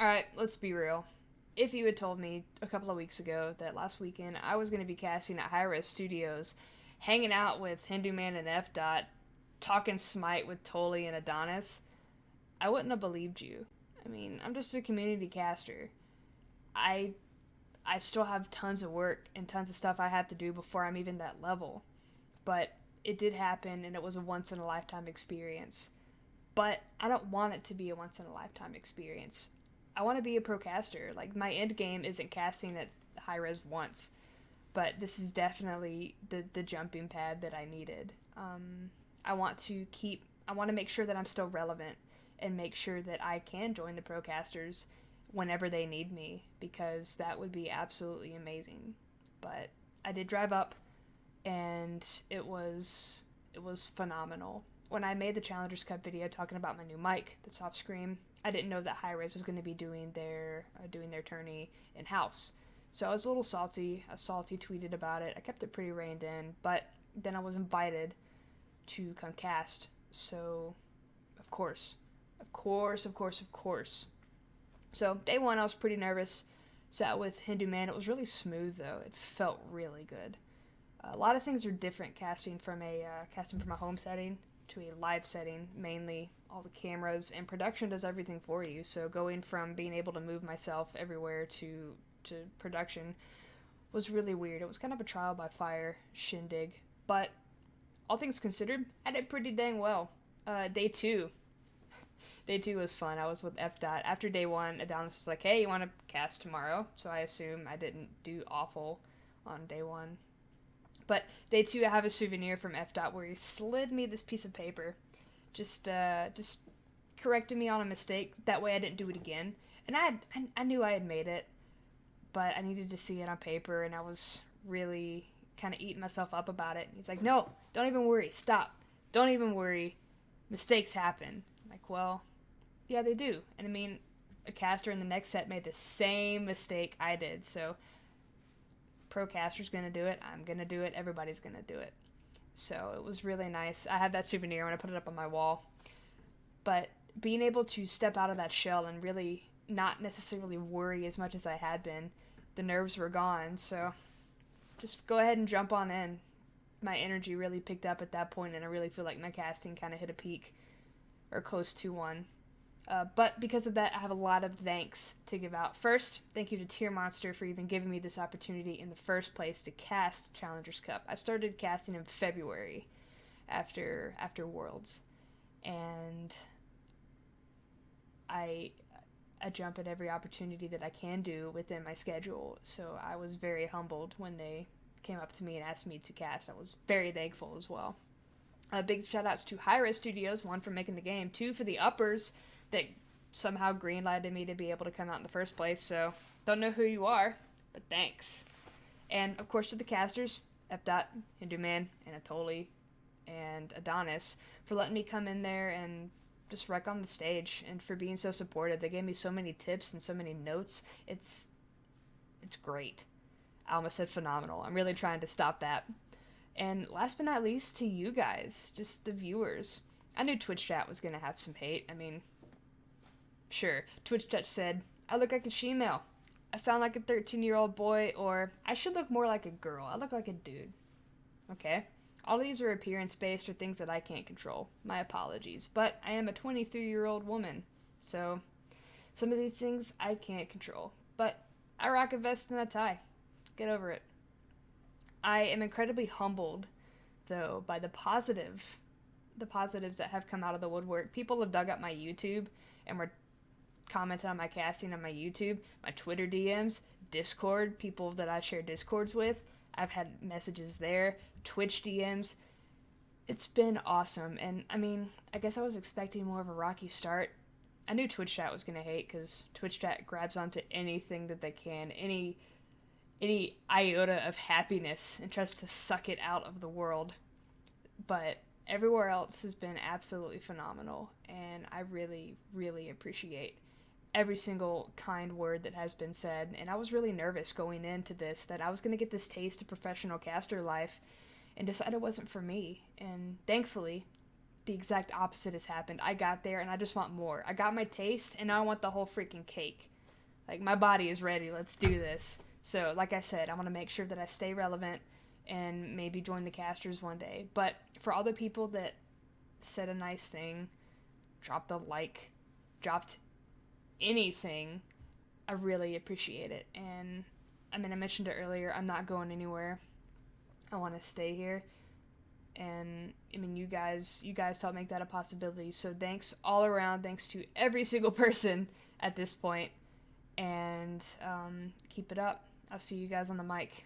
Alright, let's be real. If you had told me a couple of weeks ago that last weekend I was going to be casting at Hirez Studios, hanging out with Hindu Man and F. Dot, talking Smite with Tolly and Adonis, I wouldn't have believed you. I mean, I'm just a community caster. I I still have tons of work and tons of stuff I have to do before I'm even that level. But it did happen and it was a once in a lifetime experience. But I don't want it to be a once in a lifetime experience. I want to be a pro caster. Like, my end game isn't casting at high res once, but this is definitely the jumping pad that I needed. I want to keep. I want to make sure that I'm still relevant and make sure that I can join the pro casters whenever they need me, because that would be absolutely amazing. But I did drive up, and it was phenomenal. When I made the Challengers Cup video talking about my new mic that's off screen, I didn't know that Hirez was going to be doing their tourney in house. So I was a little salty. I salty tweeted about it. I kept it pretty reined in, but then I was invited to come cast. So, of course, of course, of course, of course. So day one, I was pretty nervous. Sat with Hindu Man. It was really smooth though. It felt really good. A lot of things are different casting from a home setting to a live setting. Mainly, all the cameras and production does everything for you. So going from being able to move myself everywhere to production was really weird. It was kind of a trial by fire shindig, but all things considered, I did pretty dang well. Day two. Day two was fun. I was with F. Dot. After day one, Adonis was like, "Hey, you want to cast tomorrow?" So I assume I didn't do awful on day one. But day two, I have a souvenir from F. Dot where he slid me this piece of paper, just corrected me on a mistake. That way, I didn't do it again. And I knew I had made it, but I needed to see it on paper, and I was really kind of eating myself up about it. He's like, "No, don't even worry. Stop. Don't even worry. Mistakes happen." I'm like, well, yeah, they do. And I mean, a caster in the next set made the same mistake I did. So, procaster's gonna do it. I'm gonna do it. Everybody's gonna do it. So it was really nice. I have that souvenir when I put it up on my wall. But being able to step out of that shell and really not necessarily worry as much as I had been, the nerves were gone. So just go ahead and jump on in. My energy really picked up at that point, and I really feel like my casting kind of hit a peak or close to one. But because of that, I have a lot of thanks to give out. First, thank you to Tier Monster for even giving me this opportunity in the first place to cast Challengers Cup. I started casting in February after Worlds, and I I jump at every opportunity that I can do within my schedule. So I was very humbled when they came up to me and asked me to cast. I was very thankful as well. Big shout outs to Hirez Studios, one for making the game, two for the uppers that somehow greenlighted me to be able to come out in the first place. So don't know who you are, but thanks. And of course to the casters, F. Dot, Hindu Man, Anatoly, and Adonis for letting me come in there and just wreck on the stage, and for being so supportive. They gave me so many tips and so many notes. It's great. I almost said phenomenal. I'm really trying to stop that. And last but not least, to you guys, just the viewers. I knew Twitch chat was gonna have some hate. I mean, sure. Twitch chat said, "I look like a shemale. I sound like a 13-year-old boy," or "I should look more like a girl. I look like a dude." Okay? All these are appearance based or things that I can't control. My apologies. But I am a 23-year-old woman. So some of these things I can't control. But I rock a vest and a tie. Get over it. I am incredibly humbled, though, by the positives that have come out of the woodwork. People have dug up my YouTube and were commenting on my casting on my YouTube, my Twitter DMs, Discord, people that I share Discords with. I've had messages there, Twitch DMs. It's been awesome, and I mean, I guess I was expecting more of a rocky start. I knew Twitch chat was gonna hate because Twitch chat grabs onto anything that they can, any iota of happiness, and tries to suck it out of the world. But everywhere else has been absolutely phenomenal, and I really, really appreciate every single kind word that has been said. And I was really nervous going into this that I was going to get this taste of professional caster life and decide it wasn't for me. And thankfully, the exact opposite has happened. I got there and I just want more. I got my taste and now I want the whole freaking cake. Like, my body is ready. Let's do this. So, like I said, I want to make sure that I stay relevant and maybe join the casters one day. But for all the people that said a nice thing, dropped a like, dropped anything, I really appreciate it. And I mean, I mentioned it earlier, I'm not going anywhere. I want to stay here. And I mean, you guys helped make that a possibility. So thanks all around. Thanks to every single person at this point. And keep it up. I'll see you guys on the mic.